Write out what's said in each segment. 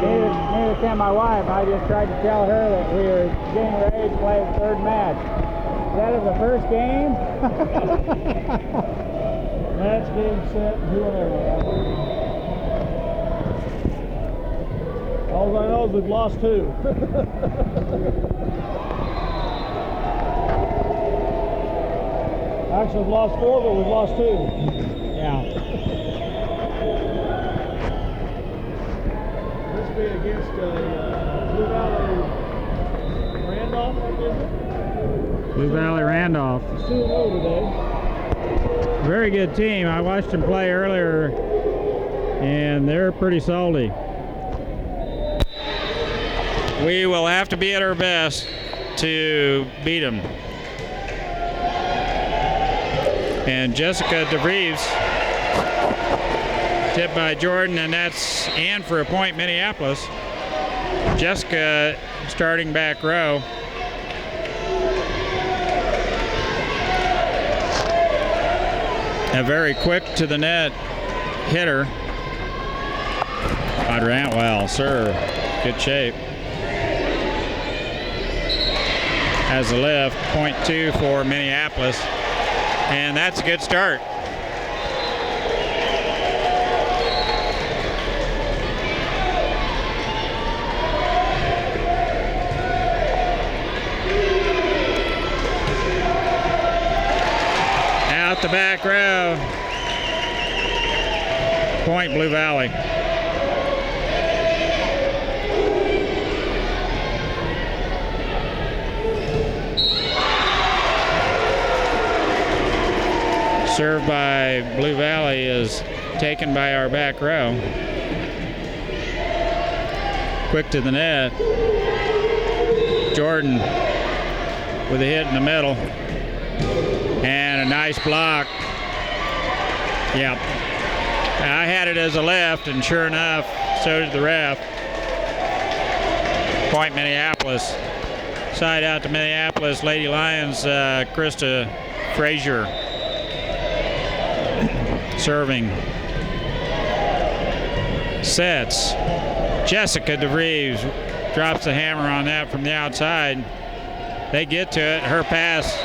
Neither can my wife. I just tried to tell her that we were getting ready to play the third match. That is the first game. Match, game, set, whoever. All I know is we've lost 2. Actually, we've lost 4, but we've lost 2. Yeah. This be against Blue Valley Randolph, I guess. Blue Valley Randolph. 2-0 today. Very good team. I watched them play earlier, and they're pretty salty. We will have to be at our best to beat them. And Jessica DeVries, tipped by Jordan, and that's in for a point, Minneapolis. Jessica starting back row. A very quick to the net hitter. Well, serve. Good shape. Has a lift, 0.2 for Minneapolis. And that's a good start. Out the back row. Point, Blue Valley. Served by Blue Valley is taken by our back row. Quick to the net. Jordan with a hit in the middle. And a nice block. Yep. I had it as a left, and sure enough, so did the ref. Point, Minneapolis. Side out to Minneapolis. Lady Lions, Krista Frazier. Serving. Sets. Jessica DeVries drops the hammer on that from the outside. They get to it. Her pass,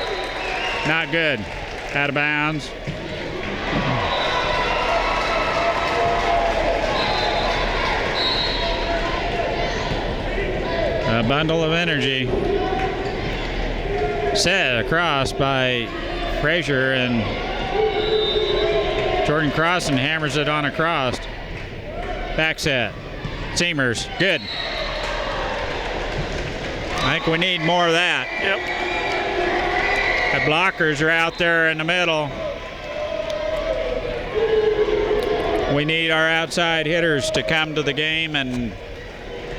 not good. Out of bounds. A bundle of energy. Set across by Frazier, and Jordan Crossan hammers it on across. Back set. Seamers. Good. I think we need more of that. Yep. The blockers are out there in the middle. We need our outside hitters to come to the game, and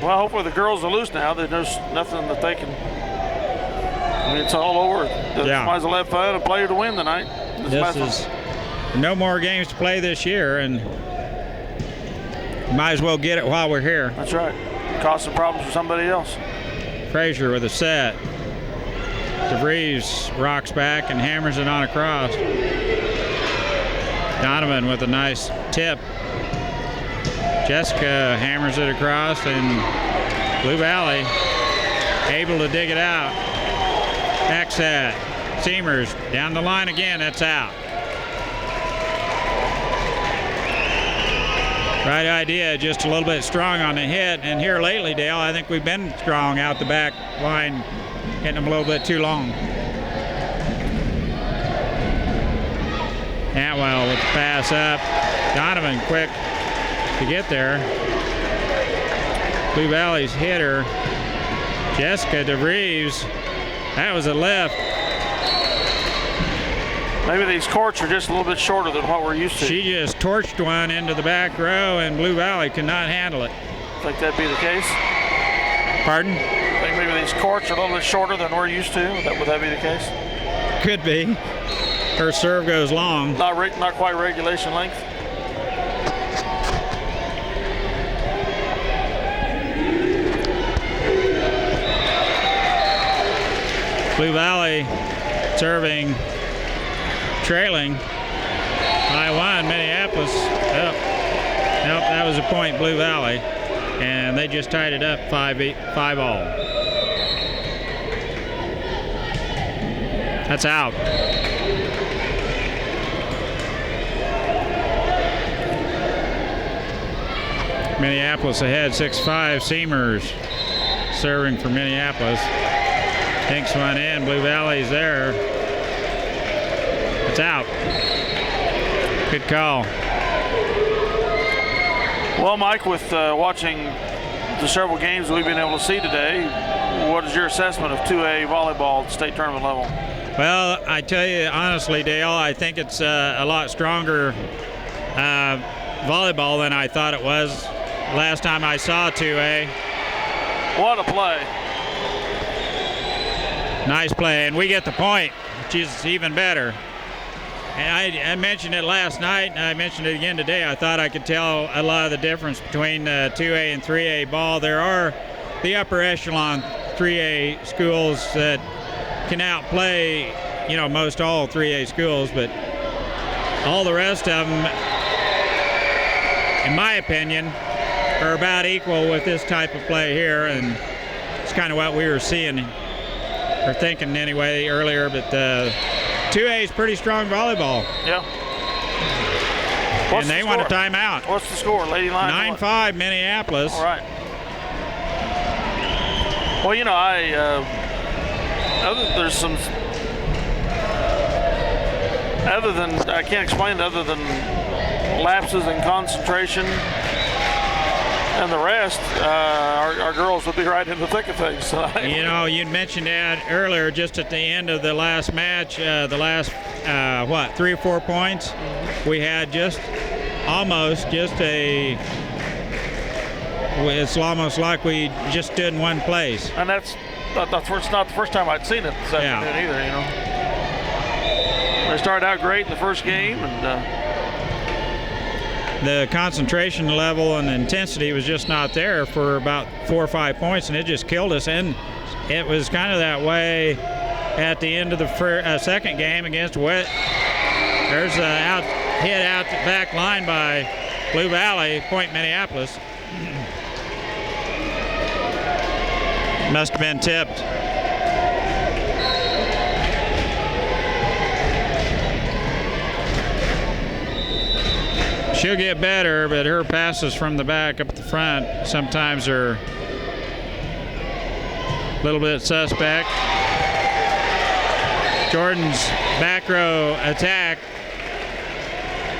well, hopefully the girls are loose now. There's nothing that they can. I mean, it's all over. Yeah. Might as well have fun and play to win tonight. This is no more games to play this year, and might as well get it while we're here. That's right. Cause some problems for somebody else. Frazier with a set. DeVries rocks back and hammers it on across. Donovan with a nice tip. Jessica hammers it across, and Blue Valley able to dig it out. Back set. Seamers down the line again. That's out. Right idea, just a little bit strong on the hit. And here lately, Dale, I think we've been strong out the back line, getting them a little bit too long. Atwell with the pass up. Donovan quick to get there. Blue Valley's hitter, Jessica DeVries. That was a left. Maybe these courts are just a little bit shorter than what we're used to. She just torched one into the back row, and Blue Valley could not handle it. Think that'd be the case? Pardon? I think maybe these courts are a little bit shorter than we're used to. Would that be the case? Could be. Her serve goes long. Not quite regulation length. Blue Valley serving, trailing by 1, Minneapolis. Nope, that was a point, Blue Valley. and they just tied it up 5-all. That's out. Minneapolis ahead 6-5. Seamers serving for Minneapolis. Hinks one in. Blue Valley's there. It's out. Good call. Well, Mike, with watching the several games we've been able to see today, what is your assessment of 2A volleyball state tournament level? Well, I tell you honestly, Dale, I think it's a lot stronger volleyball than I thought it was last time I saw 2A. What a play. Nice play, and we get the point, which is even better. And I mentioned it last night, and I mentioned it again today. I thought I could tell a lot of the difference between 2A and 3A ball. There are the upper echelon 3A schools that can outplay, most all 3A schools, but all the rest of them, in my opinion, are about equal with this type of play here, and it's kind of what we were seeing, or thinking anyway, earlier, but 2A is pretty strong volleyball. Yeah. And they want a timeout. What's the score, Lady Lions? 9-5 Minneapolis. All right. Well, I can't explain it other than lapses in concentration and the rest. Our girls would be right in the thick of things tonight. You'd mentioned that earlier, just at the end of the last match, the last 3 or 4 points, we had it's almost like we just stood in one place. And it's not the first time I'd seen it this afternoon either, They started out great in the first game, and the concentration level and intensity was just not there for about 4 or 5 points, and it just killed us. And it was kind of that way at the end of the second game against Wet. There's a hit out the back line by Blue Valley, point Minneapolis. Must have been tipped. She'll get better, but her passes from the back up the front sometimes are a little bit suspect. Jordan's back row attack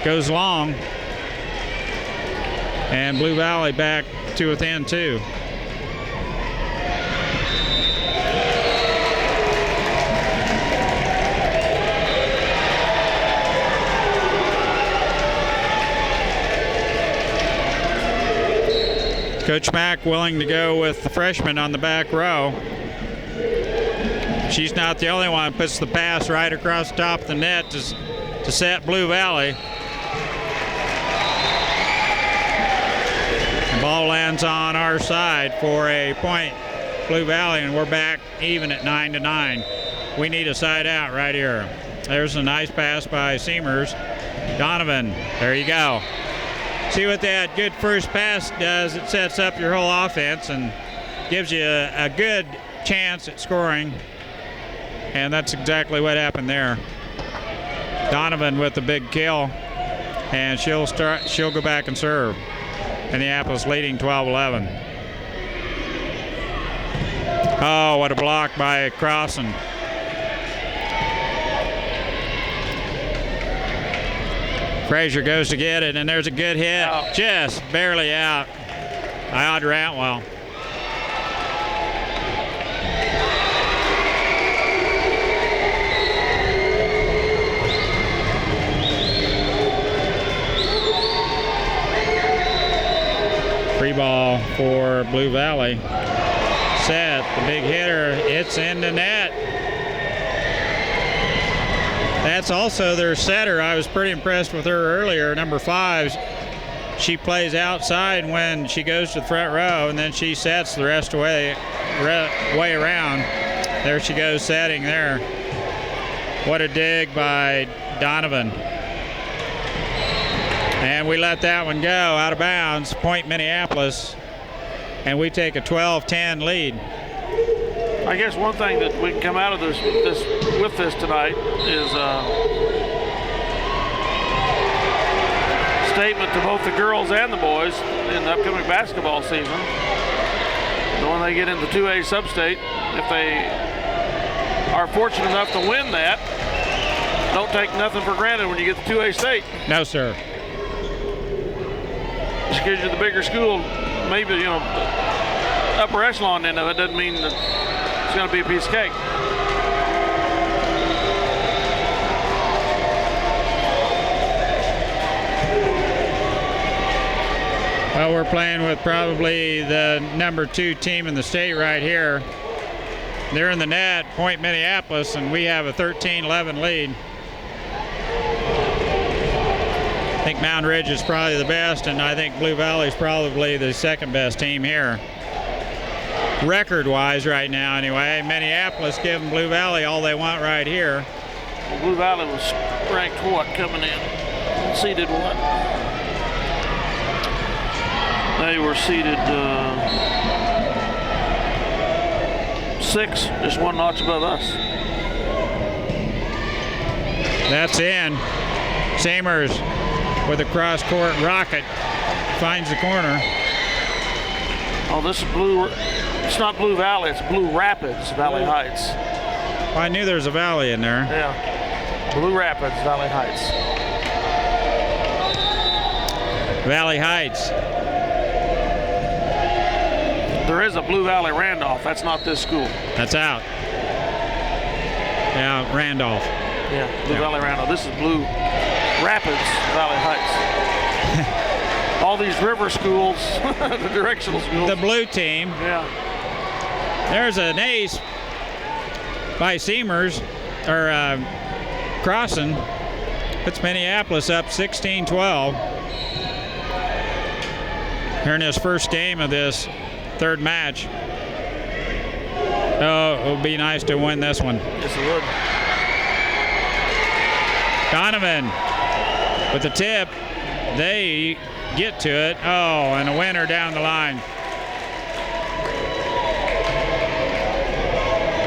goes long, and Blue Valley back to within 2. Coach Mack willing to go with the freshman on the back row. She's not the only one. Puts the pass right across the top of the net to set Blue Valley. The ball lands on our side for a point, Blue Valley, and we're back even at 9-9. We need a side out right here. There's a nice pass by Seamers. Donovan, there you go. See what that good first pass does. It sets up your whole offense and gives you a good chance at scoring. And that's exactly what happened there. Donovan with the big kill, and she'll go back and serve. Minneapolis leading 12-11. Oh, what a block by Crossan. Frazier goes to get it, and there's a good hit. Just barely out by Audrey Atwell. Free ball for Blue Valley. Set, the big hitter, it's in the net. That's also their setter. I was pretty impressed with her earlier, number 5. She plays outside when she goes to the front row, and then she sets the rest of the way around. There she goes setting there. What a dig by Donovan. And we let that one go out of bounds. Point Minneapolis. and we take a 12-10 lead. I guess one thing that we can come out of this tonight is statement to both the girls and the boys in the upcoming basketball season. And when they get into 2A sub-state, if they are fortunate enough to win that, don't take nothing for granted when you get to 2A state. No, sir. Just because you're the bigger school, maybe, you know, upper echelon end of it doesn't mean that it's going to be a piece of cake. Well, we're playing with probably the number 2 team in the state right here. They're in the net, Point Minneapolis, and we have a 13-11 lead. I think Mountain Ridge is probably the best, and I think Blue Valley is probably the second best team here. Record-wise right now, anyway. Minneapolis giving Blue Valley all they want right here. Well, Blue Valley was ranked what coming in? Seeded what? They were seeded 6, just one notch above us. That's in. Samers with a cross-court rocket finds the corner. Oh, this is Blue. It's not Blue Valley. It's Blue Rapids, Valley Heights. Well, I knew there was a valley in there. Yeah. Blue Rapids, Valley Heights. Valley Heights. There is a Blue Valley Randolph. That's not this school. That's out. Yeah, Randolph. Yeah, Blue Valley Randolph. This is Blue Rapids, Valley Heights. All these river schools, the directional schools. The blue team. Yeah. There's an ace by Seamers, or Crossan. Puts Minneapolis up 16-12. Here in his first game of this third match. Oh, it would be nice to win this one. Yes, it would. Donovan with the tip. They get to it. Oh, and a winner down the line.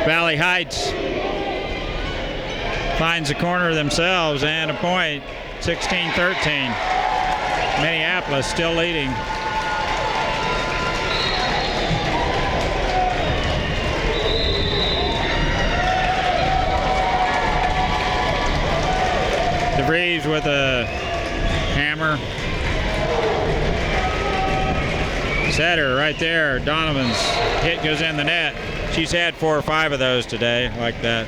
Valley Heights finds the corner themselves and a point. 16-13. Minneapolis still leading. DeVries with a hammer. Setter right there. Donovan's hit goes in the net. She's had 4 or 5 of those today like that.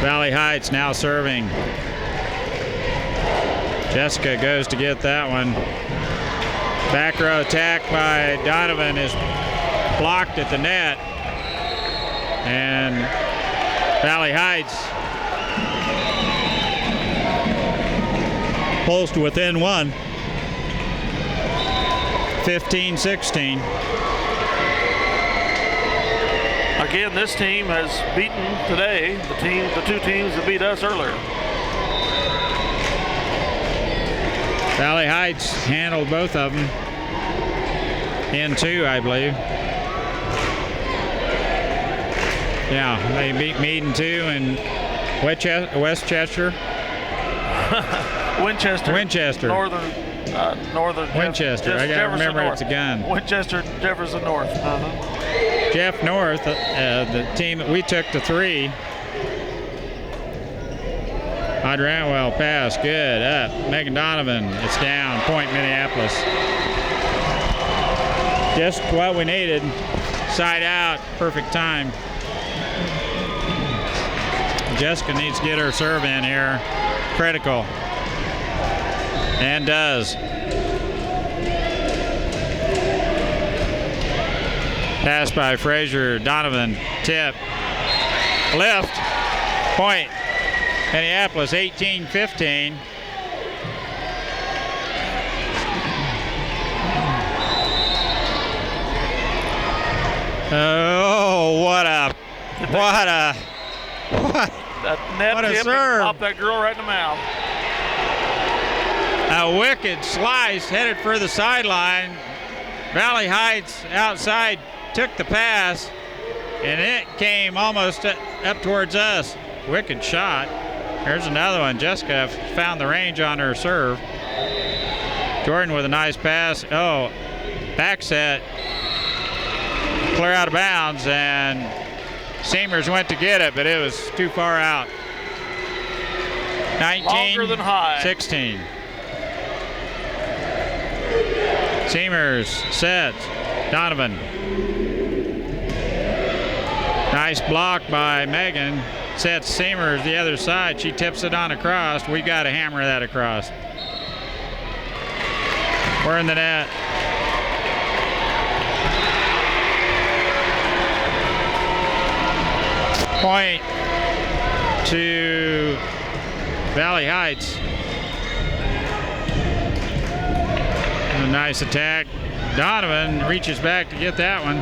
Valley Heights now serving. Jessica goes to get that one. Back row attack by Donovan is blocked at the net. And Valley Heights pulls to within 1. 15-16. Again, this team has beaten today the 2 teams that beat us earlier. Valley Heights handled both of them in 2, I believe. Yeah, they beat Meade in 2 and Westchester. Winchester. Northern. Winchester. I gotta remember North. It's a gun. Winchester, Jefferson North. Jeff North, the team that we took to 3. Adranwell pass, good, up. Megan Donovan, it's down. Point Minneapolis. Just what we needed. Side out, perfect time. Jessica needs to get her serve in here. Critical. And does. Pass by Frazier. Donovan. Tip. Lift. Point. Minneapolis 18-15. Oh, what a That net what a tip serve. popped that girl right in the mouth. A wicked slice headed for the sideline. Valley Heights outside took the pass, and it came almost up towards us. Wicked shot. There's another one. Jessica found the range on her serve. Jordan with a nice pass. Oh, back set. Clear out of bounds, and Seamers went to get it, but it was too far out. 19, longer than high. 16. Seamers sets. Donovan. Nice block by Megan. Sets Seamers the other side. She tips it on across. We got to hammer that across. We're in the net. Point to Valley Heights. A nice attack. Donovan reaches back to get that one.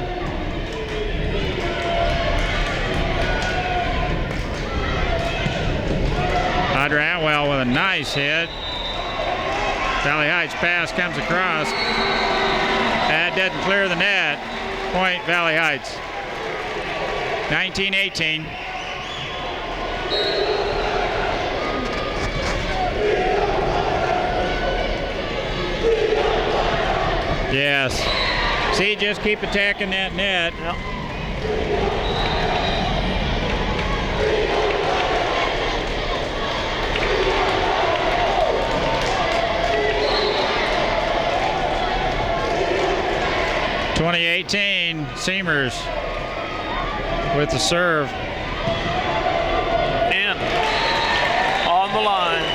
Audra Atwell with a nice hit. Valley Heights pass comes across. That doesn't clear the net. Point Valley Heights. 19-18. Yes. See, just keep attacking that net. Yep. (2018) Seamers with the serve. In. On the line.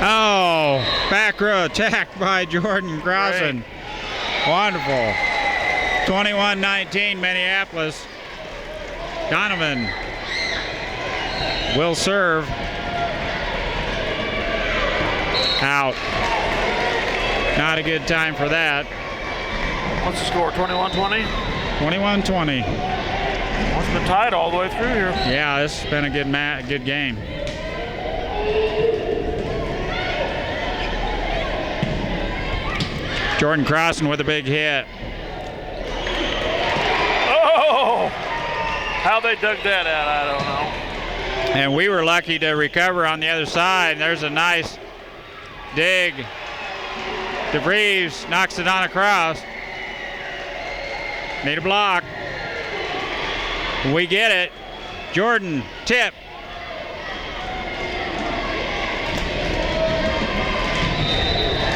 Oh, back row attack by Jordan Crossan. Wonderful. 21-19 Minneapolis. Donovan will serve. Out. Not a good time for that. What's the score, 21-20? 21-20. Well, it's been tied all the way through here. Yeah, this has been a good game. Jordan Crossan with a big hit. Oh! How they dug that out, I don't know. And we were lucky to recover on the other side. There's a nice dig. DeVries knocks it on across. Need a block. We get it. Jordan, tip.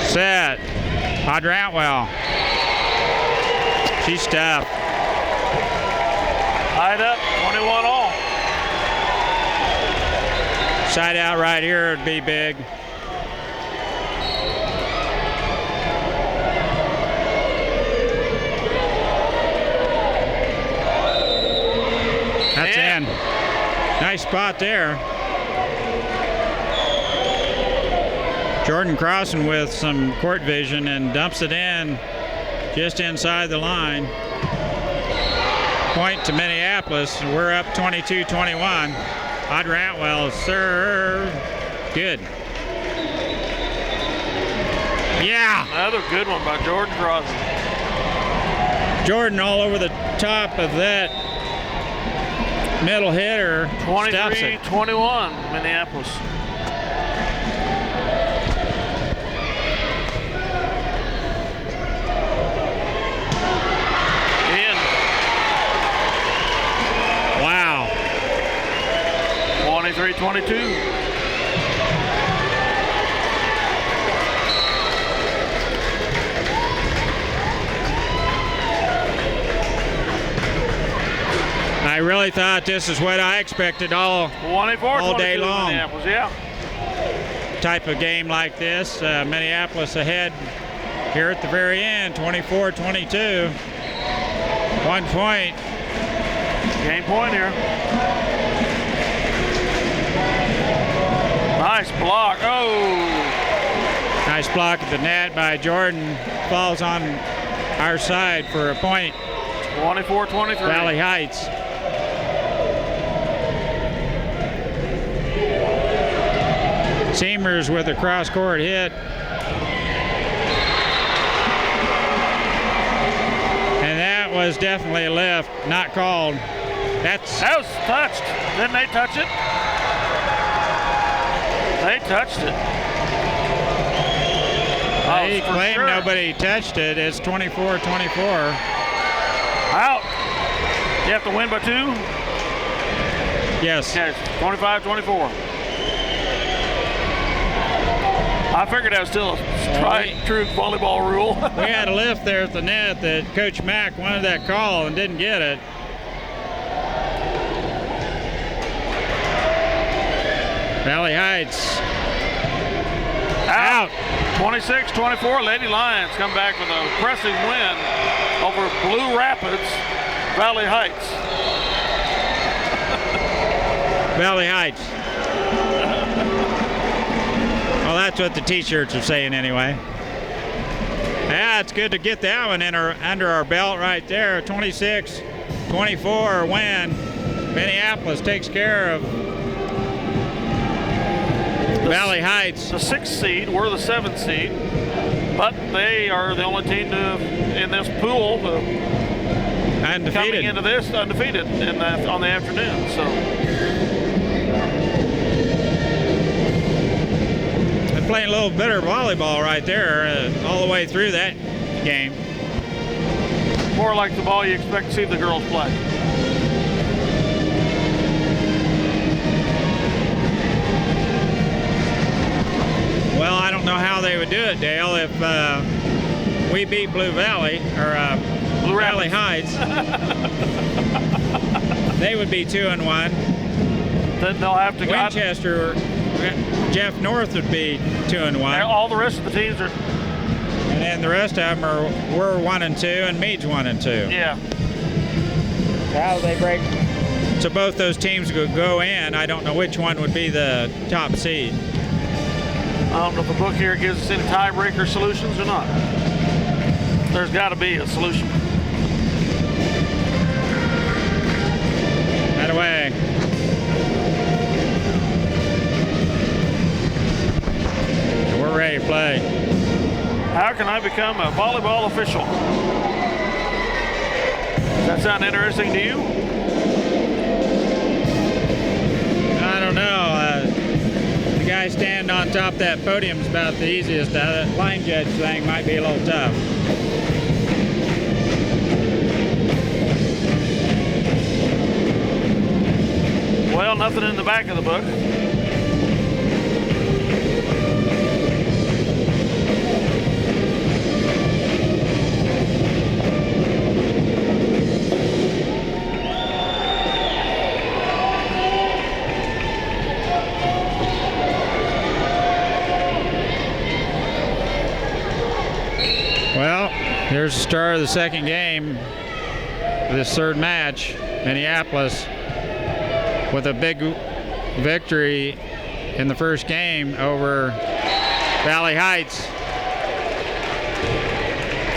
Set. Audra Atwell. She's tough. Tied up, 21 all. Side out right here would be big. That's in. Nice spot there. Jordan Crossan with some court vision and dumps it in just inside the line. Point to Minneapolis. We're up 22-21. Audra Atwell serve. Good. Yeah. Another good one by Jordan Crossan. Jordan all over the top of that middle hitter. 23-21 Minneapolis. Wow. 23-22. I really thought this is what I expected all day long. Minneapolis, yeah. Type of game like this. Minneapolis ahead here at the very end, 24-22. 1 point. Game point here. Nice block. Oh. Nice block at the net by Jordan. Falls on our side for a point. 24-23. Valley Heights. Seamers with a cross-court hit. And that was definitely a lift, not called. That was touched. Didn't they touch it? They touched it. They claim nobody touched it. It's 24-24. Out. You have to win by 2? Yes. Yes, 25-24. I figured that was still a true volleyball rule. We had a lift there at the net that Coach Mack wanted that call and didn't get it. Valley Heights. Out. 26-24. Lady Lions come back with an impressive win over Blue Rapids, Valley Heights. Valley Heights. Well, that's what the T-shirts are saying anyway. Yeah, it's good to get that one under our belt right there. 26-24 win. Minneapolis takes care of Valley Heights. The 6th seed, we're the 7th seed, but they are the only team in this pool undefeated. Coming into this undefeated on the afternoon. So they're playing a little better volleyball right there all the way through that game. More like the ball you expect to see the girls play. Well, I don't know how they would do it, Dale, if we beat Blue Valley, or Blue Valley Heights. They would be 2-1. Then they'll have to go. Winchester, Jeff North would be 2-1. All the rest of the teams are. And then the rest of them we're 1-2, and Meade's 1-2. Yeah. How do they break? So both those teams would go in. I don't know which one would be the top seed. I don't know if the book here gives us any tiebreaker solutions or not. There's got to be a solution. That away. We're ready to play. How can I become a volleyball official? Does that sound interesting to you? I don't know. The guy standing on top of that podium is about the easiest. That line judge thing might be a little tough. Well, nothing in the back of the book. Well, here's the start of the second game of this third match. Minneapolis with a big victory in the first game over Valley Heights.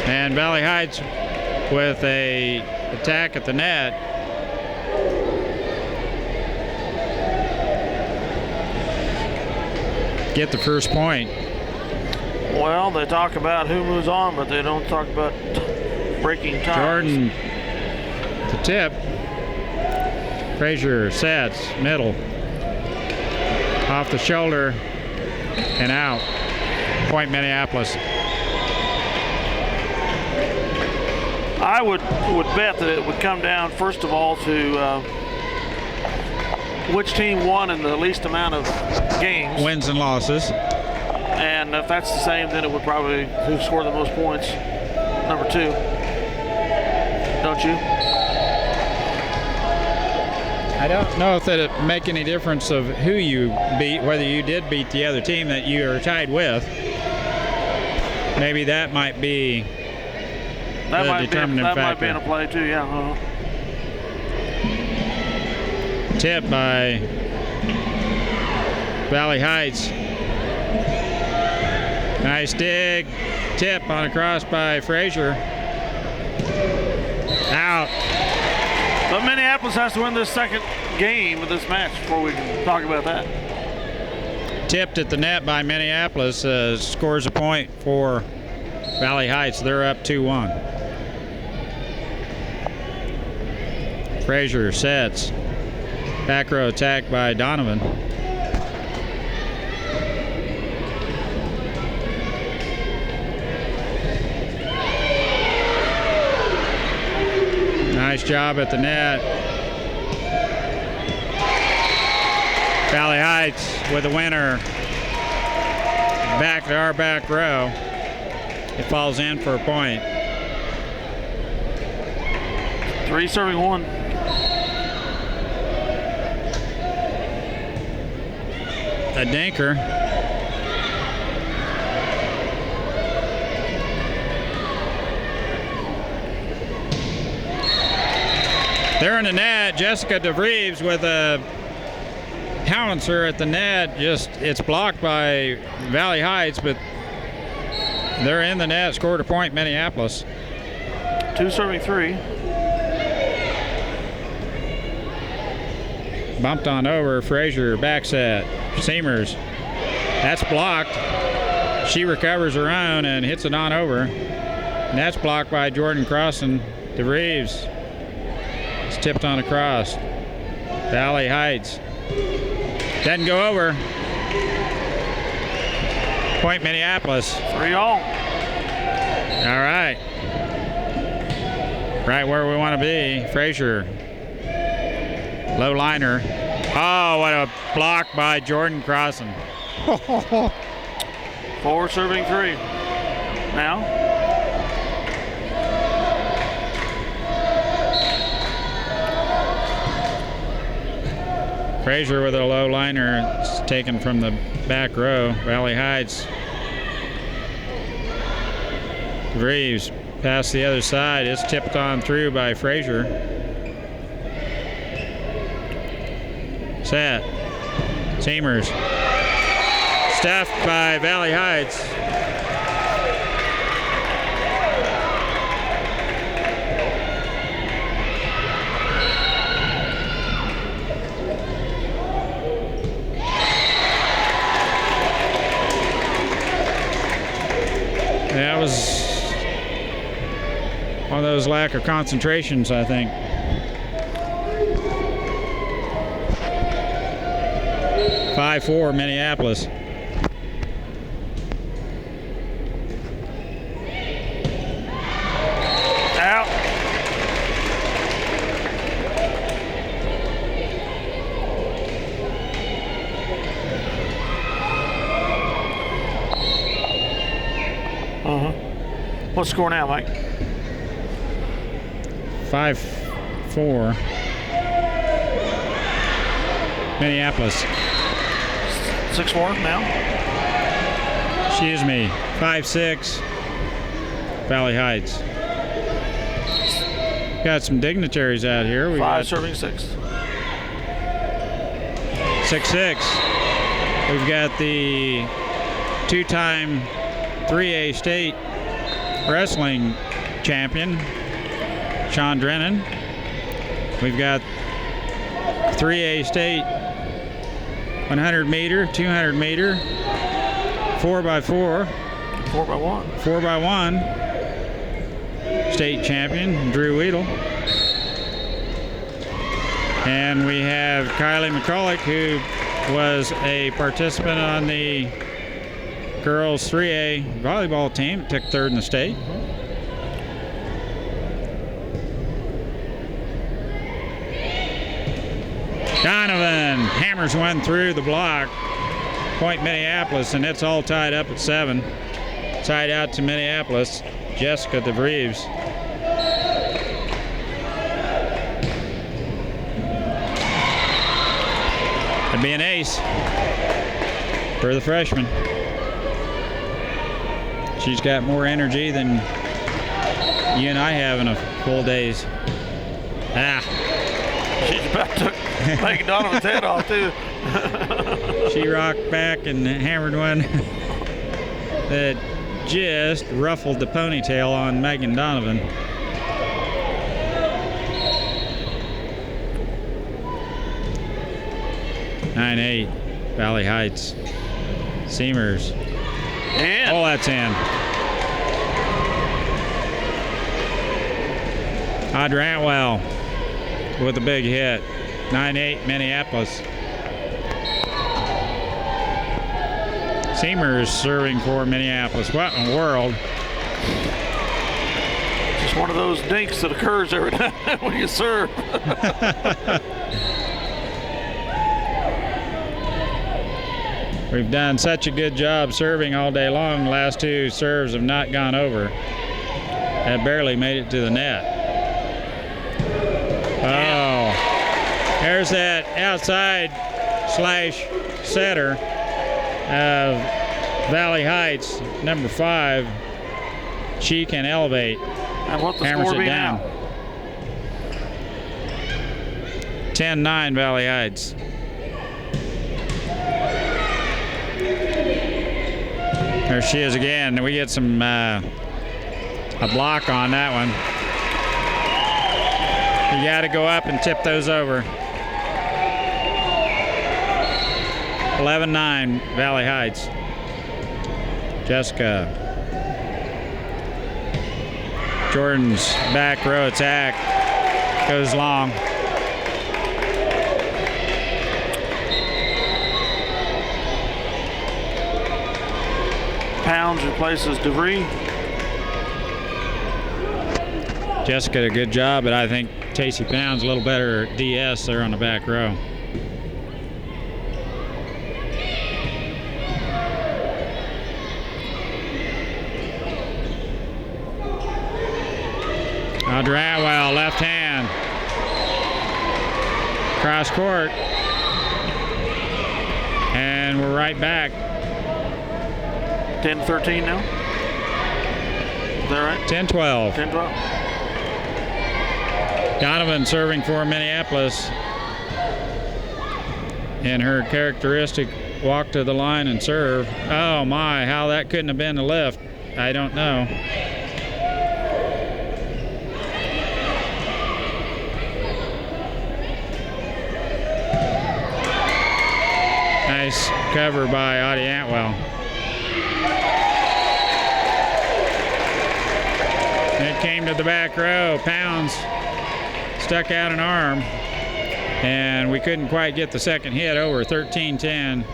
And Valley Heights with a attack at the net. Get the first point. Well, they talk about who moves on, but they don't talk about breaking ties. Jordan, the tip. Frazier sets, middle. Off the shoulder and out. Point Minneapolis. I would bet that it would come down, first of all, to which team won in the least amount of games. Wins and losses. And if that's the same, then it would probably who scored the most points, number 2. Don't you? I don't know if that it make any difference of who you beat, whether you did beat the other team that you are tied with. Maybe that might be the determining factor. That might be in a play too, yeah. Tip by Valley Heights. Nice dig. Tip on a cross by Frazier. Out. But Minneapolis has to win this second game of this match before we can talk about that. Tipped at the net by Minneapolis. Scores a point for Valley Heights. They're up 2-1. Frazier sets. Back row attack by Donovan. Nice job at the net. Valley Heights with a winner. Back to our back row. It falls in for a point. 3 serving 1. A dinker. There in the net, Jessica DeVries with a howitzer at the net. It's blocked by Valley Heights, but they're in the net. Scored a point, Minneapolis. 2 serving 3. Bumped on over. Frazier back set. Seamers. That's blocked. She recovers her own and hits it on over. And that's blocked by Jordan Crossan. DeVries. It's tipped on across. Valley Heights. Doesn't go over. Point Minneapolis. 3-all. All right. Right where we want to be. Frazier. Low liner. Oh, what a block by Jordan Crossan. 4 serving 3. Now. Frazier with a low liner. It's taken from the back row. Valley Heights. Reeves past the other side. It's tipped on through by Frazier. Set. Seamers. Stuffed by Valley Heights. That was one of those lack of concentrations, I think. 5-4 Minneapolis. Out. What's the score now, Mike? 5-4 Minneapolis. 6-4 now. Excuse me. 5-6 Valley Heights. Got some dignitaries out here. We 5 serving 6. 6-6. We've got the 2-time 3A state wrestling champion, Sean Drennan. We've got 3A state 100 meter, 200 meter, 4x4, 4x1 state champion, Drew Weedle. And we have Kylie McCulloch, who was a participant on the girls 3A volleyball team, took third in the state. Donovan hammers one through the block. Point Minneapolis, and it's all tied up at 7. Tied out to Minneapolis. Jessica DeVries. That'd be an ace for the freshman. She's got more energy than you and I have in a full day's. She's about to take Donovan's head off, too. She rocked back and hammered one that just ruffled the ponytail on Megan Donovan. (9-8) Valley Heights. Seamers. And oh, that's in. Audra Antwell with a big hit. 9-8 Minneapolis. Seamers serving for Minneapolis. What in the world? Just one of those dinks that occurs every time when you serve. We've done such a good job serving all day long. The last two serves have not gone over. Have barely made it to the net. Oh, there's that outside slash setter of Valley Heights, number 5. She can elevate. And what the Hammers score it be down. now? 10-9 Valley Heights. There she is again. We get some a block on that one. You got to go up and tip those over. 11-9 Valley Heights. Jessica. Jordan's back row attack goes long. Pounds replaces DeVries. Jessica did a good job, but I think Tacey Pounds a little better DS there on the back row. Audra Antwell, left hand. Cross court. And we're right back. 10-13 now. Is that right? 10-12. 10-12. Donovan serving for Minneapolis. And her characteristic walk to the line and serve. Oh my, how that couldn't have been a lift, I don't know. Nice cover by Audie Antwell. It came to the back row. Pounds stuck out an arm, and we couldn't quite get the second hit over. 13-10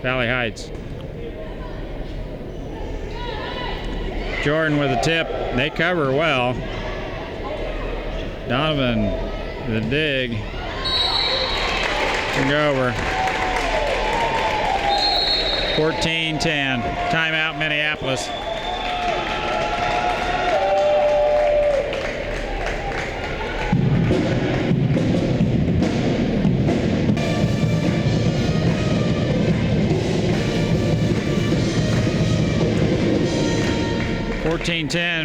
Valley Heights. Jordan with a tip. They cover well. Donovan, the dig. Can go over. 14-10. Timeout Minneapolis.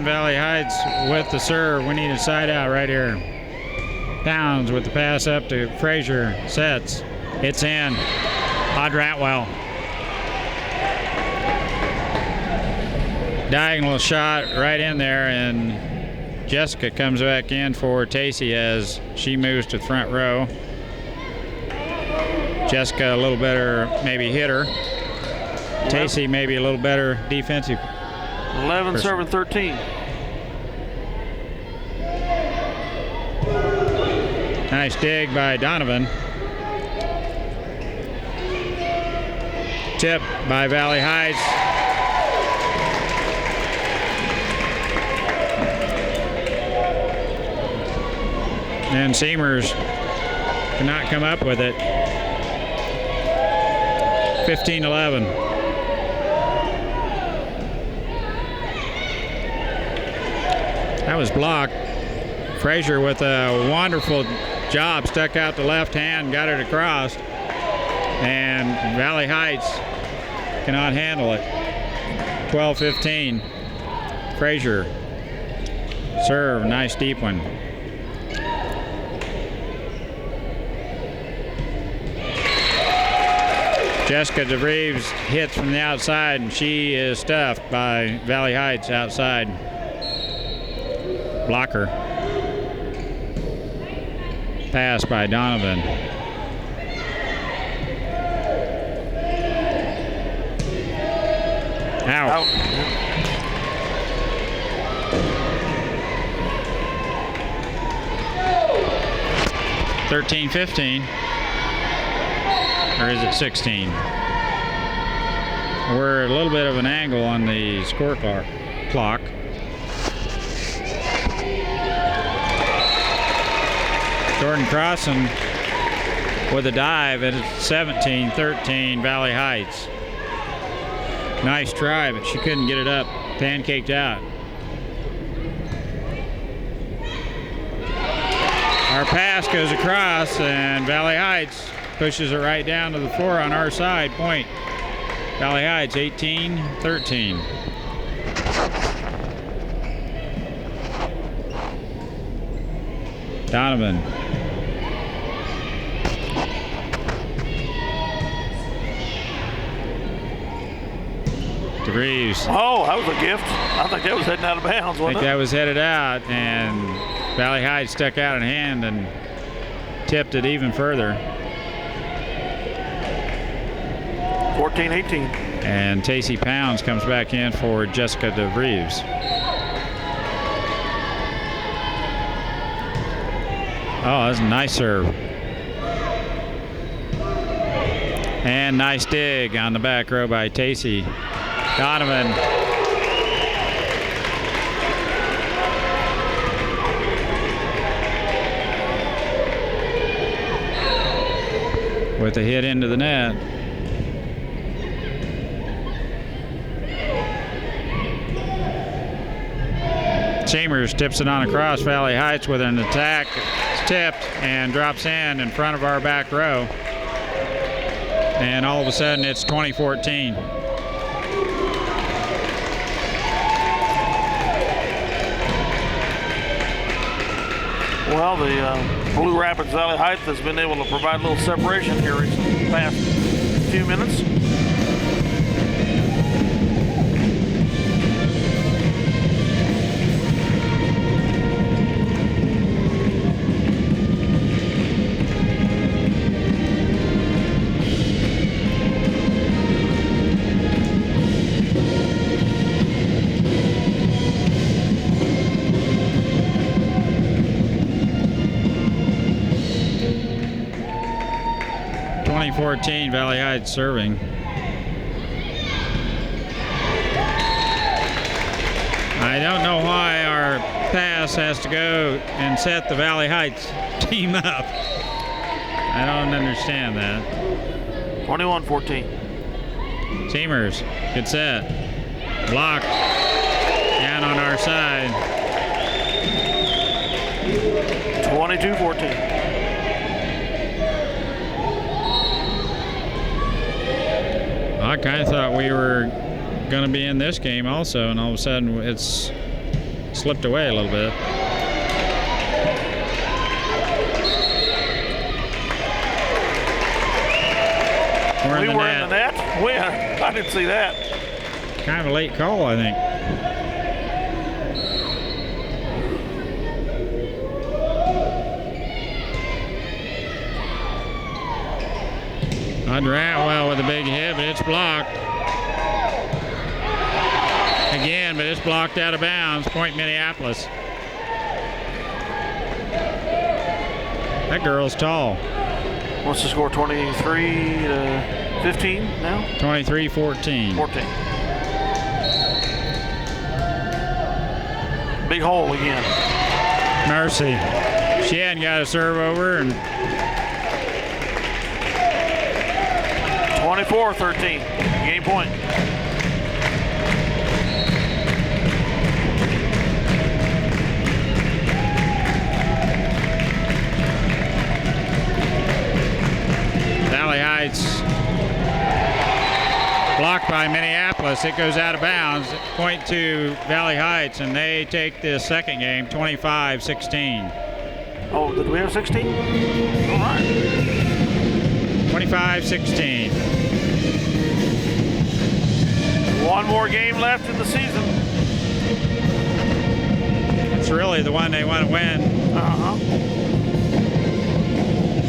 Valley Heights with the serve. We need a side out right here. Pounds with the pass up to Frazier. Sets. It's in. Audra Antwell. Diagonal shot right in there, and Jessica comes back in for Tacey as she moves to the front row. Jessica a little better maybe hitter. Tacey maybe a little better defensive. 11-13. Nice dig by Donovan. Tip by Valley Heights. And Seamers cannot come up with it. 15-11. That was blocked. Frazier with a wonderful job, stuck out the left hand, got it across, and Valley Heights cannot handle it. 12-15. Frazier. Serve, nice deep one. Jessica DeVries hits from the outside, and she is stuffed by Valley Heights outside. Blocker. Pass by Donovan. Out. 13-15. Or is it 16? We're a little bit of an angle on the score clock. Jordan Crossan with a dive at 17-13 Valley Heights. Nice try, but she couldn't get it up. Pancaked out. Our pass goes across, and Valley Heights pushes it right down to the floor on our side. Point. Valley Heights 18-13. Donovan. DeVries. Oh, that was a gift. I think that was heading out of bounds, wasn't it? I think that was headed out, and Valley Heights stuck out in hand and tipped it even further. 14-18. And Tacey Pounds comes back in for Jessica DeVries. Oh, that's a nice serve. And nice dig on the back row by Tacey. Donovan. With a hit into the net. Chambers tips it on across. Valley Heights with an attack. It's tipped and drops in front of our back row. And all of a sudden it's 2014. Well, the Blue Rapids Valley Heights has been able to provide a little separation here recently, the past few minutes. Valley Heights serving. I don't know why our pass has to go and set the Valley Heights team up. I don't understand that. 21-14. Chambers, good set. Blocked. Down on our side. 22-14. I kind of thought we were going to be in this game also, and all of a sudden it's slipped away a little bit. We were in the net? When? I didn't see that. Kind of a late call, I think. Ratwell with a big hit, but it's blocked. Again, but it's blocked out of bounds. Point Minneapolis. That girl's tall. What's the score? 23-15 now? 23-14. 14. Big hole again. Mercy. She hadn't got a serve over, and 24-13, game point. Valley Heights blocked by Minneapolis. It goes out of bounds. Point to Valley Heights, and they take this second game 25-16. Oh, did we have 16? All right. 25-16. One more game left in the season. It's really the one they want to win.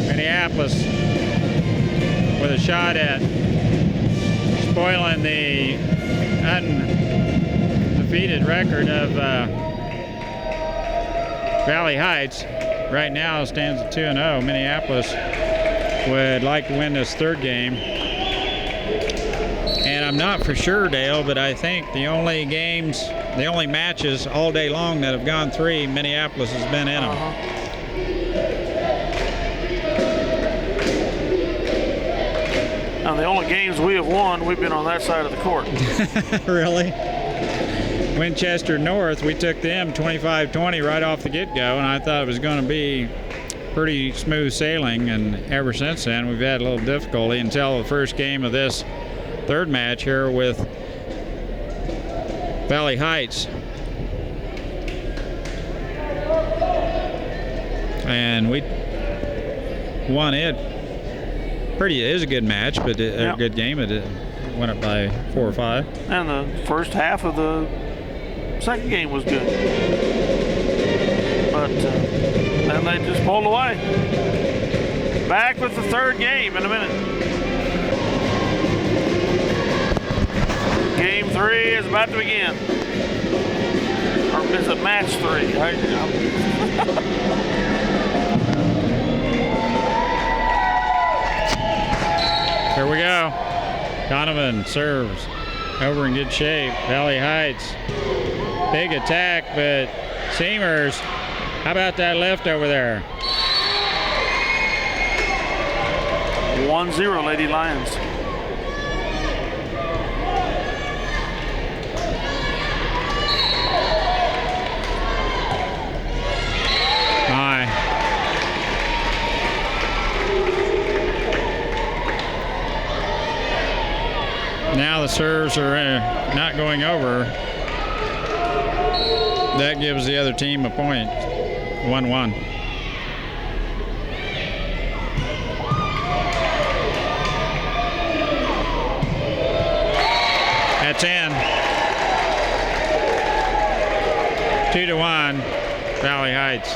Minneapolis with a shot at spoiling the undefeated record of Valley Heights. Right now stands at 2-0. Minneapolis would like to win this third game. And I'm not for sure, Dale, but I think the only matches all day long that have gone 3, Minneapolis has been in them. Now, the only games we have won, we've been on that side of the court. Really? Winchester North, we took them 25-20 right off the get-go, and I thought it was going to be pretty smooth sailing, and ever since then we've had a little difficulty until the first game of this third match here with Valley Heights. And we won it. It is a good match, but a good game. It went up by 4 or 5. And the first half of the second game was good. But then they just pulled away. Back with the third game in a minute. Game 3 is about to begin. Or is it match 3? Here we go. Donovan serves over in good shape. Valley Heights, big attack, but Seamers, how about that lift over there? 1-0 Lady Lions. Now the serves are not going over. That gives the other team a point. 1-1. That's in. 2-1, Valley Heights.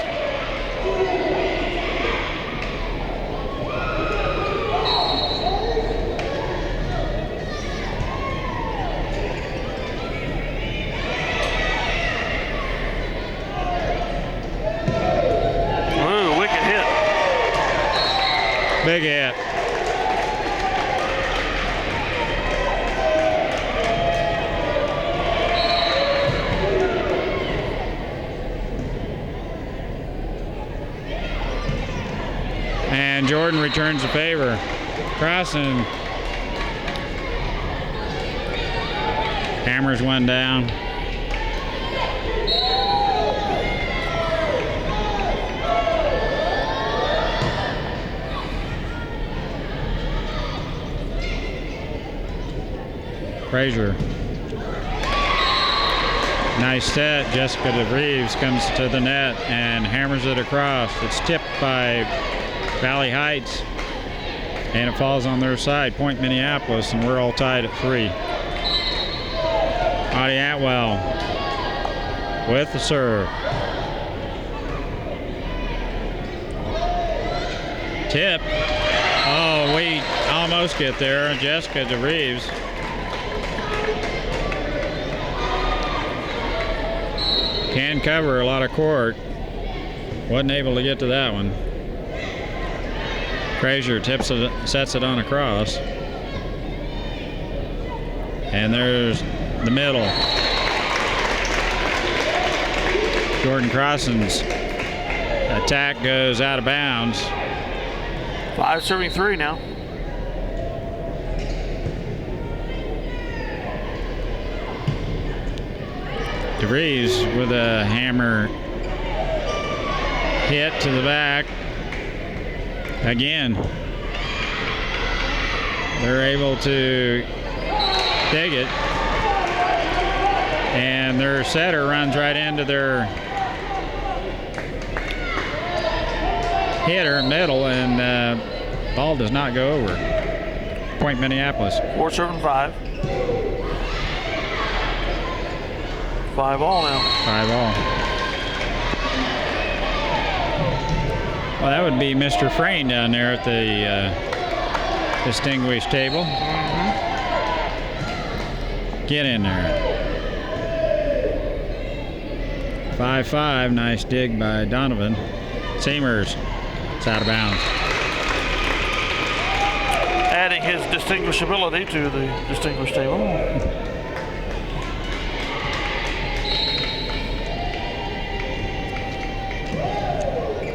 Big hit. And Jordan returns the favor. Crossing. Hammers one down. Frazier. Nice set. Jessica DeVries comes to the net and hammers it across. It's tipped by Valley Heights, and it falls on their side. Point Minneapolis, and we're all tied at 3. Audie Atwell with the serve. Tip. Oh, we almost get there. Jessica DeVries. Can cover a lot of court. Wasn't able to get to that one. Frazier tips it, sets it on across. And there's the middle. Jordan Crosson's attack goes out of bounds. 5 serving 3 now. DeVries with a hammer hit to the back. Again, they're able to dig it. And their setter runs right into their hitter middle, and ball does not go over. Point Minneapolis. 4 serving 5. 5-all now. 5-all. Well, that would be Mr. Frayne down there at the distinguished table. Get in there. 5-5. Nice dig by Donovan. Seamers. It's out of bounds. Adding his distinguishability to the distinguished table.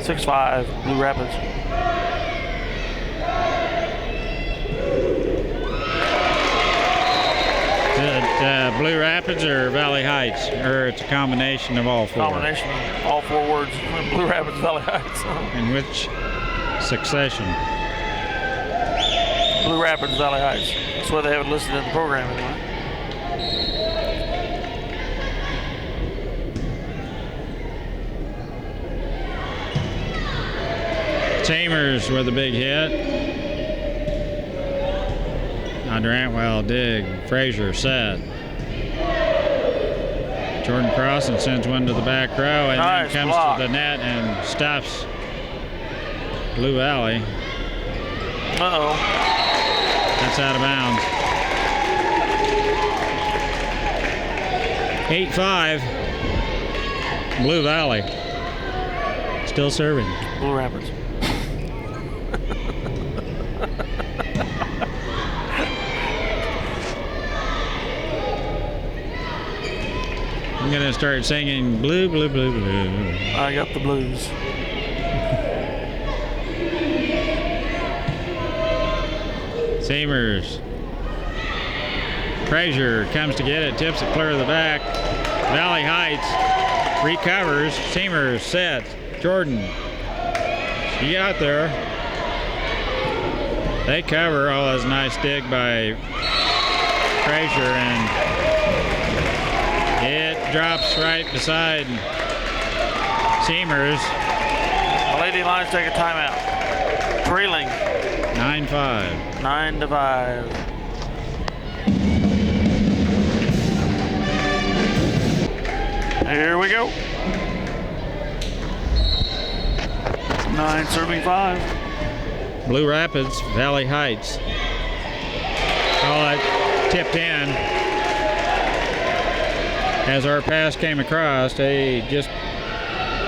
6-5, Blue Rapids. Blue Rapids or Valley Heights? Or it's a combination of all 4? Combination of all 4 words. Blue Rapids, Valley Heights. In which succession? Blue Rapids, Valley Heights. That's why they have it listed in the program anyway. Chambers with a big hit. Under Antwell, dig. Frazier set. Jordan Crossan sends one to the back row and nice then comes block. to the net and stops Blue Valley. Uh-oh. That's out of bounds. 8-5. Blue Valley. Still serving. Blue Rapids. I'm gonna start singing blue, blue, blue, blue. I got the blues. Seamers. Frazier comes to get it, tips it clear of the back. Valley Heights recovers. Seamers sets. Jordan. She got there. They cover. Oh, that's a nice dig by Frazier, and it drops right beside Seamers. The Lady Lions take a timeout. Trailing 9-5. 9-5. Here we go. 9 serving 5. Blue Rapids, Valley Heights. Oh, it tipped in. As our pass came across, they just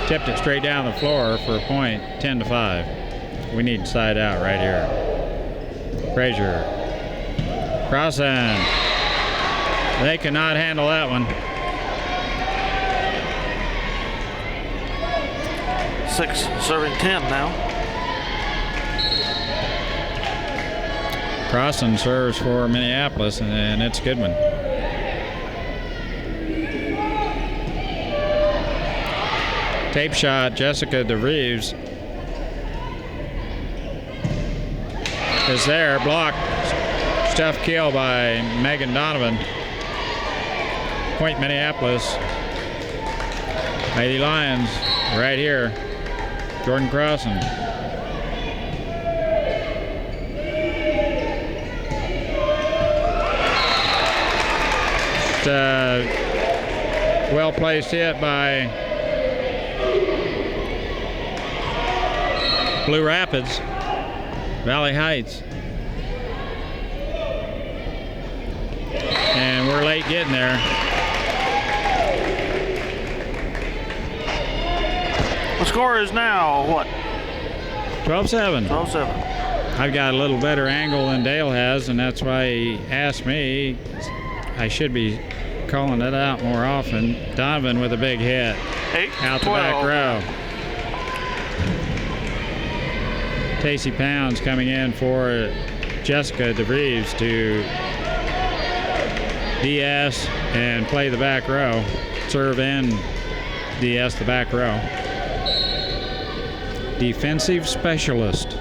tipped it straight down the floor for a point, 10-5. We need side out right here. Frazier. Crossan. They cannot handle that one. 6 serving 10 now. Crossan serves for Minneapolis, and it's a good one. Tape shot, Jessica DeVries is there. Blocked. Tough kill by Megan Donovan. Point Minneapolis. Lady Lions right here. Jordan Crossan. Well placed hit by Blue Rapids, Valley Heights. And we're late getting there. The score is now what? 12-7. 12-7. I've got a little better angle than Dale has, and that's why he asked me. I should be calling it out more often. Donovan with a big hit. 8, out the 12. back row. Tacey Pounds coming in for Jessica DeVries to DS and play the back row. Serve and DS the back row. Defensive specialist.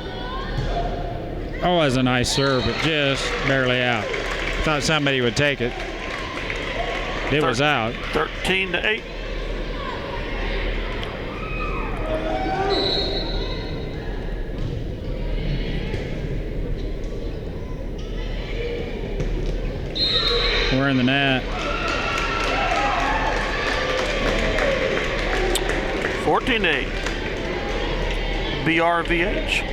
Oh, that's a nice serve, but just barely out. Thought somebody would take it. It was out. 13-8. We're in the net. 14-8. BRVH.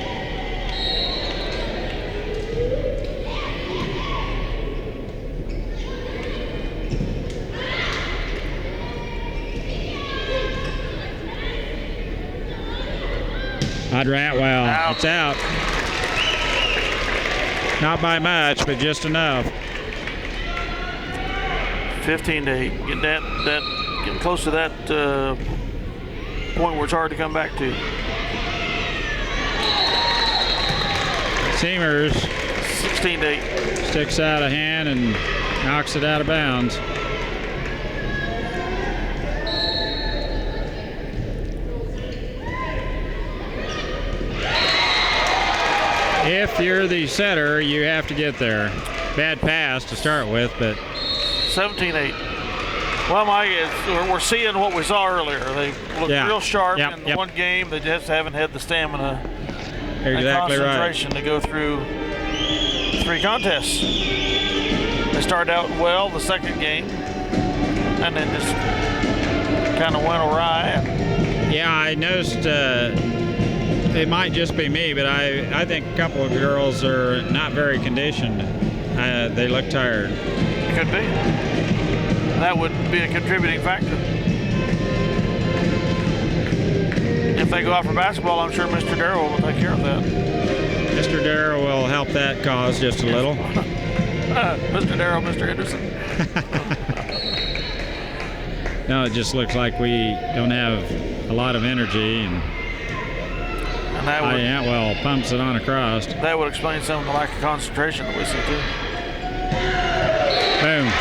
Well, Out. it's out. Not by much, but just enough. 15-8. Getting close to that point where it's hard to come back to. Seamers 16-8. sticks out a hand and knocks it out of bounds. If you're the setter, you have to get there. Bad pass to start with, but 17-8. Well, Mike, we're seeing what we saw earlier. They looked real sharp in one game. They just haven't had the stamina and concentration to go through 3 contests. They started out well the second game, and then just kind of went awry. Yeah, I noticed. It might just be me, but I think a couple of girls are not very conditioned. They look tired. It could be. That would be a contributing factor. If they go out for basketball, I'm sure Mr. Darrell will take care of that. Mr. Darrell will help that cause just a little. Mr. Darrell, Mr. Henderson. No, it just looks like we don't have a lot of energy, and that would, pumps it on across. That would explain some of the lack of concentration that we see too. Boom.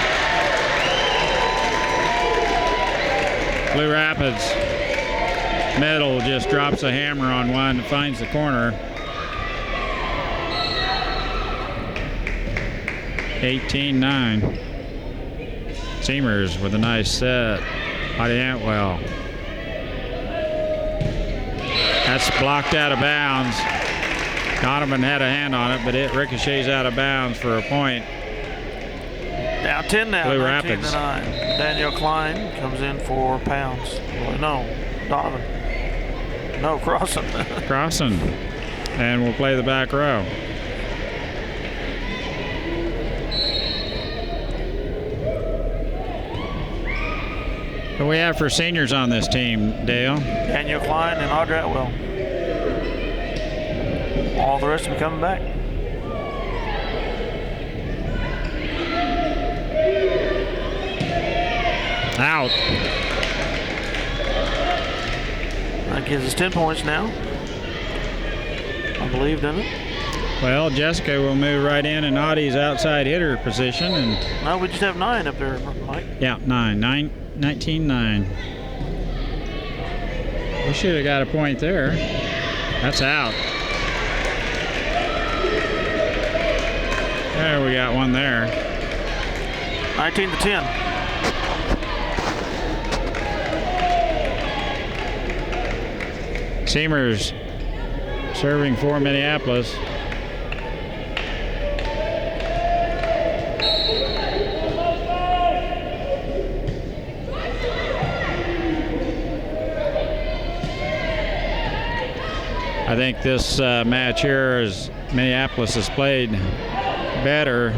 Blue Rapids middle just drops a hammer on one and finds the corner. 18-9. Seamers with a nice set. Heidi Antwell. That's blocked out of bounds. Donovan had a hand on it, but it ricochets out of bounds for a point. Down 10 now. Blue Rapids. 19-9. Daniel Klein comes in for Pounds. Well, no, Donovan. No, Crossan. Crossan. And we'll play the back row. What do we have for seniors on this team, Dale? Daniel Klein and Audrey Atwell. All the rest of them coming back. Out. That gives us 10 points now. I believe, doesn't it? Well, Jessica will move right in Audie's outside hitter position. And no, we just have 9 up there, Mike. Yeah, 19-9. We should have got a point there. That's out. There, we got one there. 19-10. Seamers serving for Minneapolis. I think this match here is Minneapolis has played better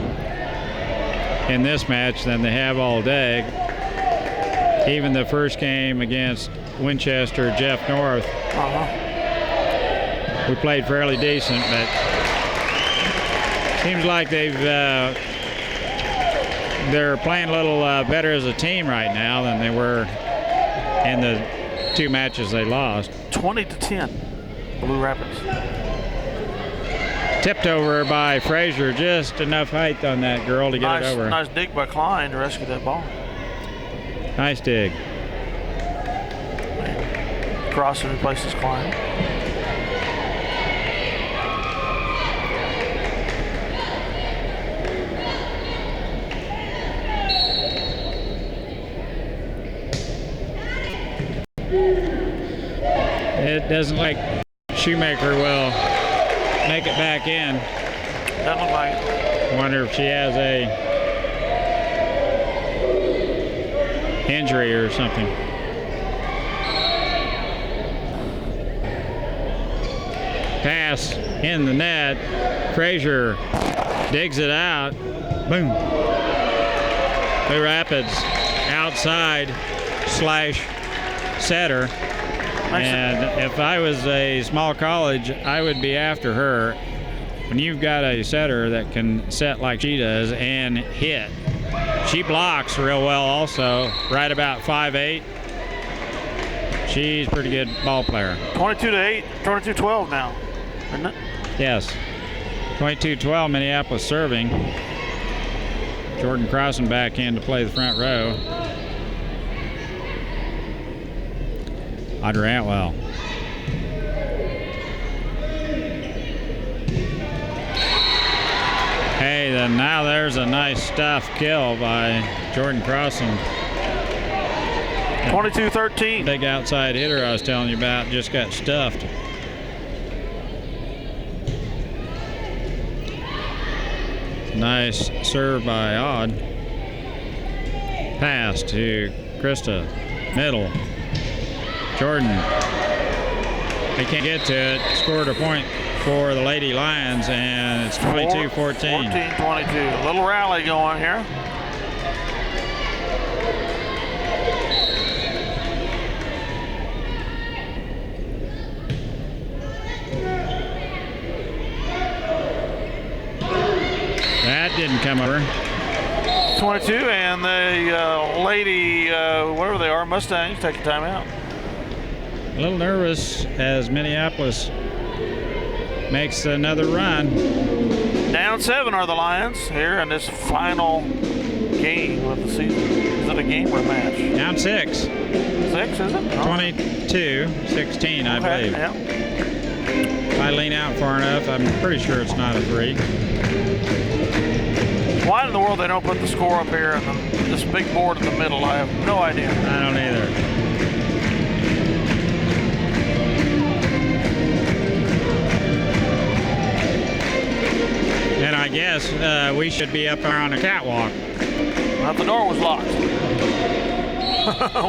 in this match than they have all day. Even the first game against Winchester, Jeff North, we played fairly decent, but seems like they're playing a little better as a team right now than they were in the 2 matches they lost. 20-10. Blue Rapids. Tipped over by Frazier, just enough height on that girl to get it over. Nice dig by Klein to rescue that ball. Nice dig. Crossan replaces Klein. It doesn't like Shoemaker will make it back in. Doesn't look like it. Wonder if she has a injury or something. Pass in the net. Frazier digs it out. Boom. Blue Rapids outside slash setter. And if I was a small college, I would be after her. When you've got a setter that can set like she does and hit, she blocks real well also, right about 5'8". She's a pretty good ball player. 22-8, 22-12 now, isn't it? Yes. 22-12, Minneapolis serving. Jordan Crossan back in to play the front row. Audrey Atwell. Hey, then now there's a nice stuff kill by Jordan Crossan. 22-13. Big outside hitter I was telling you about just got stuffed. Nice serve by Odd. Pass to Krista. Middle. Jordan. They can't get to it. Scored a point for the Lady Lions, and it's 22-14. 14-22. A little rally going here. That didn't come over. 22, and the lady, whatever they are, Mustangs, take a timeout. A little nervous as Minneapolis makes another run. Down 7 are the Lions here in this final game of the season. Is it a game or a match? Down 6. 6, is it? 22-16, I believe. Yeah. If I lean out far enough, I'm pretty sure it's not a 3. Why in the world they don't put the score up here and this big board in the middle? I have no idea. I don't either. And I guess we should be up there on a catwalk. Well, the door was locked.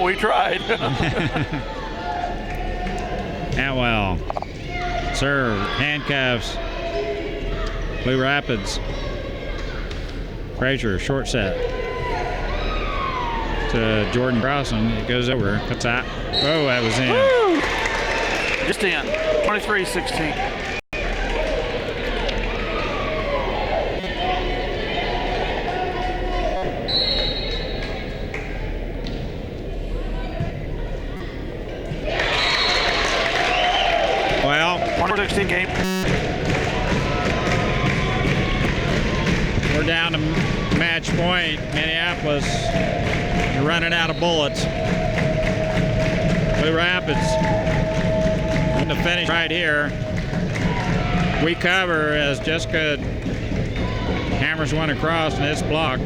We tried. Atwell. Serve. Handcuffs. Blue Rapids. Frazier, short set. To Jordan Crossan. It goes over. Cuts out. Oh, that was in. Woo! Just in. 23-16. Well, 116 game. we're down to match point. Minneapolis running out of bullets. Blue Rapids in the finish right here. We cover as Jessica hammers one across and it's blocked.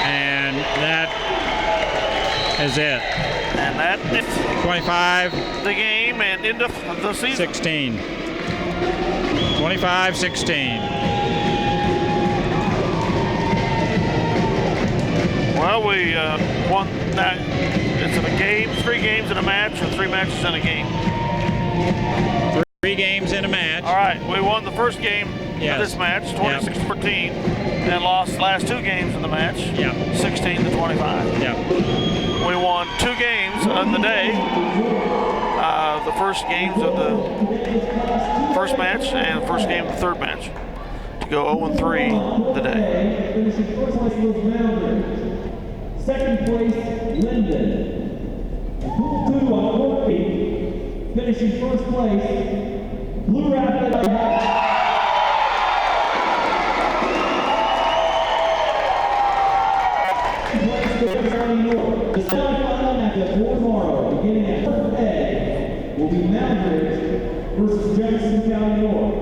And that is it. And that is 25. the game and end of the season. 16. 25-16. Well, we won that. It's a game, 3 games in a match, or 3 matches in a game. 3 games in a match. All right, we won the first game Yes. of this match, 26-14, and lost the last 2 games of the match, Yeah. 16-25. Yeah. We won 2 games on the day, the first games of the first match and the first game of the third match, to go 0-3 the day. Finishing first place was Mountain. Second place, Linden. And Pool 2 on court feet. Finishing first place, Blue Rapids. The semifinal match for tomorrow, beginning at First A, will be Moundridge versus Jefferson County North.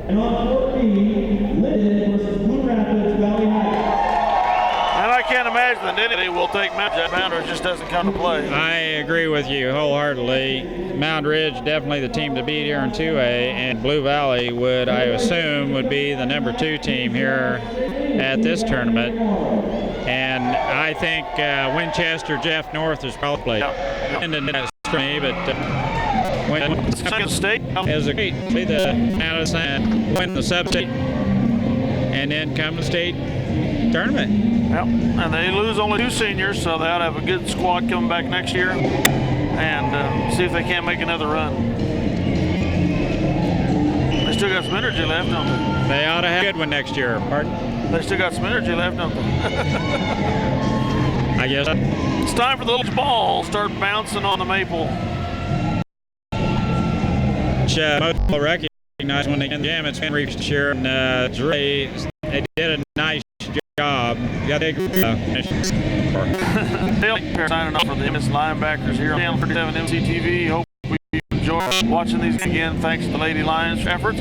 And on court B, Linden versus Blue Rapids Valley Heights. And I can't imagine that anybody will take Moundridge just doesn't come to play. I agree with you wholeheartedly. Mound Ridge definitely the team to beat here in 2A, and Blue Valley would, I assume, would be the number 2 team here at this tournament. And I think Winchester Jeff North is probably Yeah. in the for me, but when Second state. it was a great to see the Madison win the sub-state and then come to state tournament. Yep. And they lose only 2 seniors, so they ought to have a good squad coming back next year and see if they can't make another run. They still got some energy left, don't they? They ought to have a good one next year. Pardon? They still got some energy left, don't they? I guess. It's time for the little ball start bouncing on the maple. Most people recognize when they get the jam, it's Henry Shearer and Dre. They did a nice job. Got a big Signing off for the MS linebackers here on Channel 37 MCTV. Hope you enjoy watching these again. Thanks to the Lady Lions for efforts.